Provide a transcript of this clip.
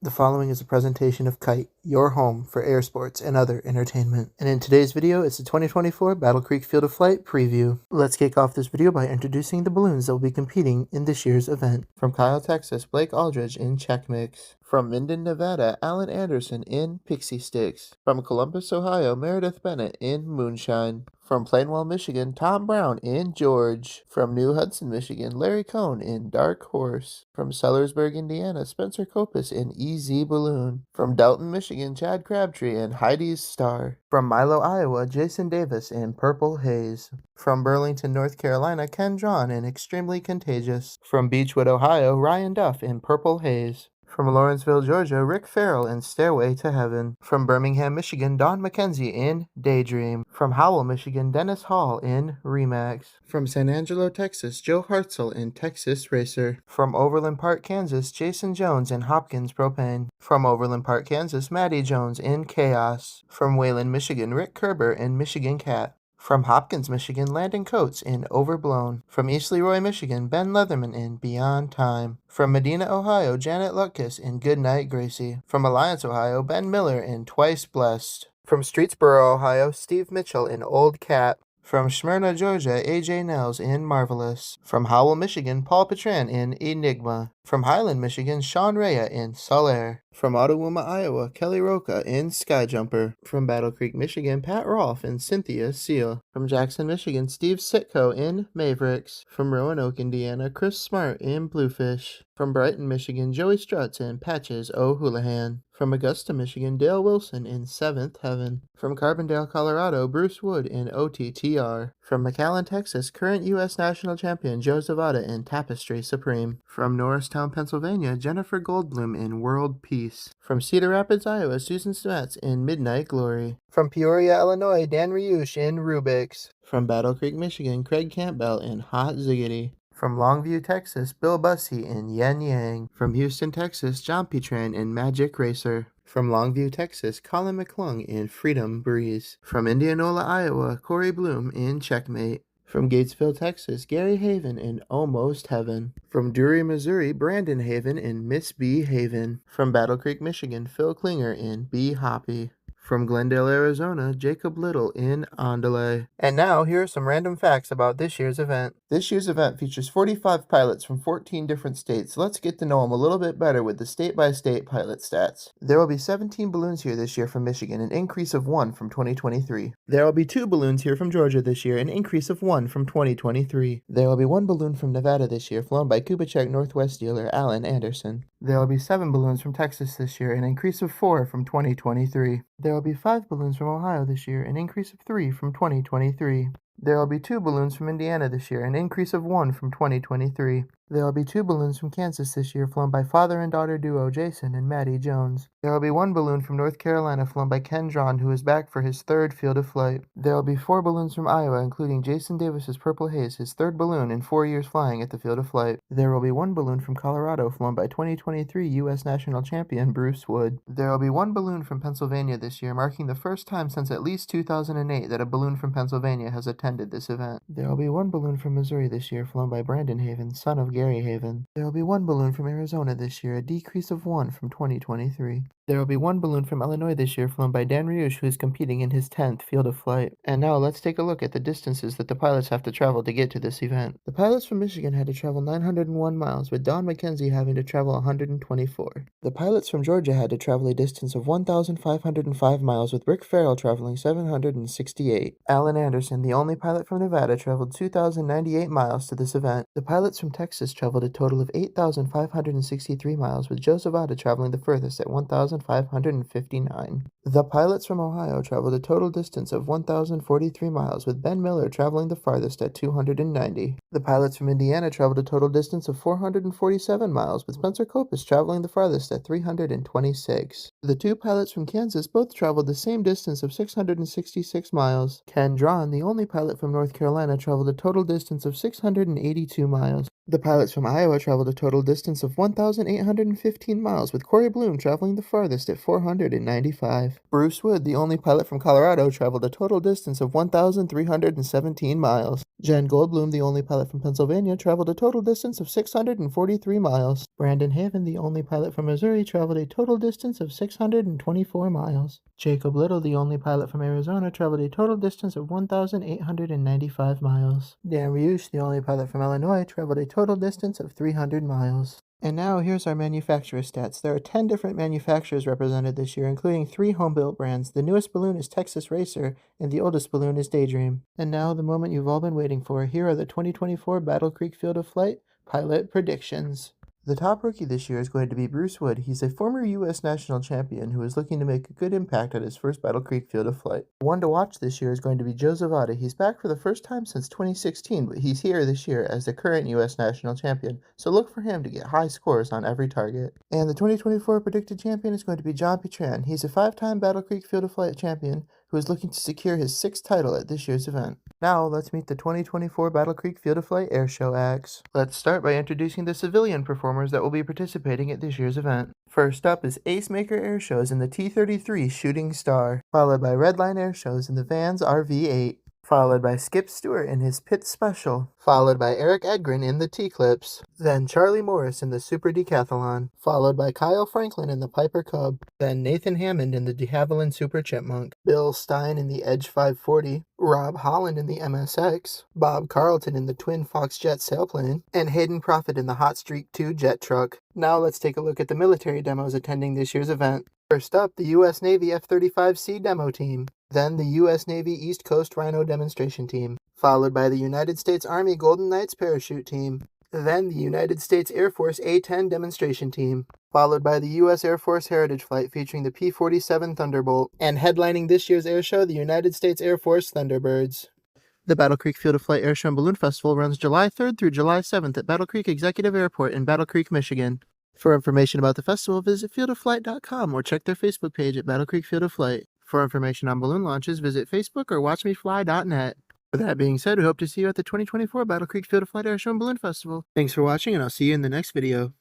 The following is a presentation of Kite, your home for air sports and other entertainment. And in today's video, it's the 2024 Battle Creek Field of Flight preview. Let's kick off this video by introducing the balloons that will be competing in this year's event. From Kyle, Texas, Blake Aldridge in Check Mix. From Minden, Nevada, Alan Anderson in Pixie Sticks. From Columbus, Ohio, Meredith Bennett in Moonshine. From Plainwell, Michigan, Tom Brown in George. From New Hudson, Michigan, Larry Cohn in Dark Horse. From Sellersburg, Indiana, Spencer Kopis in EZ Balloon. From Delton, Michigan, Chad Crabtree in Heidi's Star. From Milo, Iowa, Jason Davis in Purple Haze. From Burlington, North Carolina, Ken Drawn in Extremely Contagious. From Beechwood, Ohio, Ryan Duff in Purple Haze. From Lawrenceville, Georgia, Rick Farrell in Stairway to Heaven. From Birmingham, Michigan, Don McKenzie in Daydream. From Howell, Michigan, Dennis Hall in Remax. From San Angelo, Texas, Joe Hartzell in Texas Racer. From Overland Park, Kansas, Jason Jones in Hopkins Propane. From Overland Park, Kansas, Maddie Jones in Chaos. From Wayland, Michigan, Rick Kerber in Michigan Cat. From Hopkins, Michigan, Landon Coates in Overblown. From East Leroy, Michigan, Ben Leatherman in Beyond Time. From Medina, Ohio, Janet Lutkus in Goodnight Gracie. From Alliance, Ohio, Ben Miller in Twice Blessed. From Streetsboro, Ohio, Steve Mitchell in Old Cat. From Smyrna, Georgia, AJ Nels in Marvelous. From Howell, Michigan, Paul Petran in Enigma. From Highland, Michigan, Sean Rea in Solaire. From Ottawuma, Iowa, Kelly Roca in Skyjumper. From Battle Creek, Michigan, Pat Rolfe in Cynthia Seal. From Jackson, Michigan, Steve Sitko in Mavericks. From Roanoke, Indiana, Chris Smart in Bluefish. From Brighton, Michigan, Joey Strutz in Patches O'Houlihan. From Augusta, Michigan, Dale Wilson in Seventh Heaven. From Carbondale, Colorado, Bruce Wood in OTTR. From McAllen, Texas, current U.S. National Champion Joe Zavada in Tapestry Supreme. From Norristown, Pennsylvania, Jennifer Goldblum in World Peace. From Cedar Rapids, Iowa, Susan Smets in Midnight Glory. From Peoria, Illinois, Dan Ryush in Rubik's. From Battle Creek, Michigan, Craig Campbell in Hot Ziggity. From Longview, Texas, Bill Bussey in Yen Yang. From Houston, Texas, John Petran in Magic Racer. From Longview, Texas, Colin McClung in Freedom Breeze. From Indianola, Iowa, Corey Bloom in Checkmate. From Gatesville, Texas, Gary Haven in Almost Heaven. From Drury, Missouri, Brandon Haven in Miss B Haven. From Battle Creek, Michigan, Phil Klinger in Be Hoppy. From Glendale, Arizona, Jacob Little in Andale. And now, here are some random facts about this year's event. This year's event features 45 pilots from 14 different states. Let's get to know them a little bit better with the state-by-state pilot stats. There will be 17 balloons here this year from Michigan, an increase of 1 from 2023. There will be 2 balloons here from Georgia this year, an increase of 1 from 2023. There will be 1 balloon from Nevada this year, flown by Kubitschek Northwest dealer Alan Anderson. There will be 7 balloons from Texas this year, an increase of 4 from 2023. There will be 5 balloons from Ohio this year, an increase of 3 from 2023. There will be 2 balloons from Indiana this year, an increase of 1 from 2023. There will be 2 balloons from Kansas this year, flown by father and daughter duo Jason and Maddie Jones. There will be 1 balloon from North Carolina, flown by Ken Drawn, who is back for his 3rd Field of Flight. There will be 4 balloons from Iowa, including Jason Davis's Purple Haze, his 3rd balloon in 4 years flying at the Field of Flight. There will be 1 balloon from Colorado, flown by 2023 U.S. National Champion Bruce Wood. There will be 1 balloon from Pennsylvania this year, marking the first time since at least 2008 that a balloon from Pennsylvania has attended this event. There will be 1 balloon from Missouri this year, flown by Brandon Haven, son of Gary Haven. There will be 1 balloon from Arizona this year, a decrease of 1 from 2023. There will be 1 balloon from Illinois this year, flown by Dan Ryush, who is competing in his 10th Field of Flight. And now let's take a look at the distances that the pilots have to travel to get to this event. The pilots from Michigan had to travel 901 miles, with Don McKenzie having to travel 124. The pilots from Georgia had to travel a distance of 1,505 miles, with Rick Farrell traveling 768. Alan Anderson, the only pilot from Nevada, traveled 2,098 miles to this event. The pilots from Texas traveled a total of 8,563 miles, with Joe Zavada traveling the furthest at 1,559. The pilots from Ohio traveled a total distance of 1,043 miles, with Ben Miller traveling the farthest at 290. The pilots from Indiana traveled a total distance of 447 miles, with Spencer Kopis traveling the farthest at 326. The 2 pilots from Kansas both traveled the same distance of 666 miles. Ken Drawn, the only pilot from North Carolina, traveled a total distance of 682 miles. The pilots from Iowa traveled a total distance of 1,815 miles, with Corey Bloom traveling the farthest farthest at 495. Bruce Wood, the only pilot from Colorado, traveled a total distance of 1,317 miles. Jen Goldblum, the only pilot from Pennsylvania, traveled a total distance of 643 miles. Brandon Haven, the only pilot from Missouri, traveled a total distance of 624 miles. Jacob Little, the only pilot from Arizona, traveled a total distance of 1,895 miles. Dan Riouche, the only pilot from Illinois, traveled a total distance of 300 miles. And now here's our manufacturer stats. There are 10 different manufacturers represented this year, including 3 home-built brands. The newest balloon is Texas Racer, and the oldest balloon is Daydream. And now the moment you've all been waiting for. Here are the 2024 Battle Creek Field of Flight pilot predictions. The top rookie this year is going to be Bruce Wood. He's a former U.S. national champion who is looking to make a good impact at his first Battle Creek Field of Flight. The one to watch this year is going to be Joe Zavada. He's back for the first time since 2016, but he's here this year as the current U.S. national champion, so look for him to get high scores on every target. And the 2024 predicted champion is going to be John Petran. He's a 5-time Battle Creek Field of Flight champion who is looking to secure his 6th title at this year's event. Now, let's meet the 2024 Battle Creek Field of Flight Airshow acts. Let's start by introducing the civilian performers that will be participating at this year's event. First up is Ace Maker Airshows in the T-33 Shooting Star, followed by Redline Airshows in the Vans RV-8, followed by Skip Stewart in his Pit Special, followed by Eric Edgren in the T-Clips, then Charlie Morris in the Super Decathlon, followed by Kyle Franklin in the Piper Cub, then Nathan Hammond in the de Havilland Super Chipmunk, Bill Stein in the Edge 540, Rob Holland in the MSX, Bob Carlton in the Twin Foxjet sailplane, and Hayden Profit in the Hot Streak 2 jet truck. Now let's take a look at the military demos attending this year's event. First up, the U.S. Navy F-35C demo team, then the U.S. Navy East Coast Rhino demonstration team, followed by the United States Army Golden Knights parachute team, then the United States Air Force A-10 demonstration team, followed by the U.S. Air Force Heritage Flight featuring the P-47 Thunderbolt, and headlining this year's air show, the United States Air Force Thunderbirds. The Battle Creek Field of Flight Airshow and Balloon Festival runs July 3rd through July 7th at Battle Creek Executive Airport in Battle Creek, Michigan. For information about the festival, visit fieldofflight.com or check their Facebook page at Battle Creek Field of Flight. For information on balloon launches, visit Facebook or watchmefly.net. With that being said, we hope to see you at the 2024 Battle Creek Field of Flight Airshow and Balloon Festival. Thanks for watching, and I'll see you in the next video.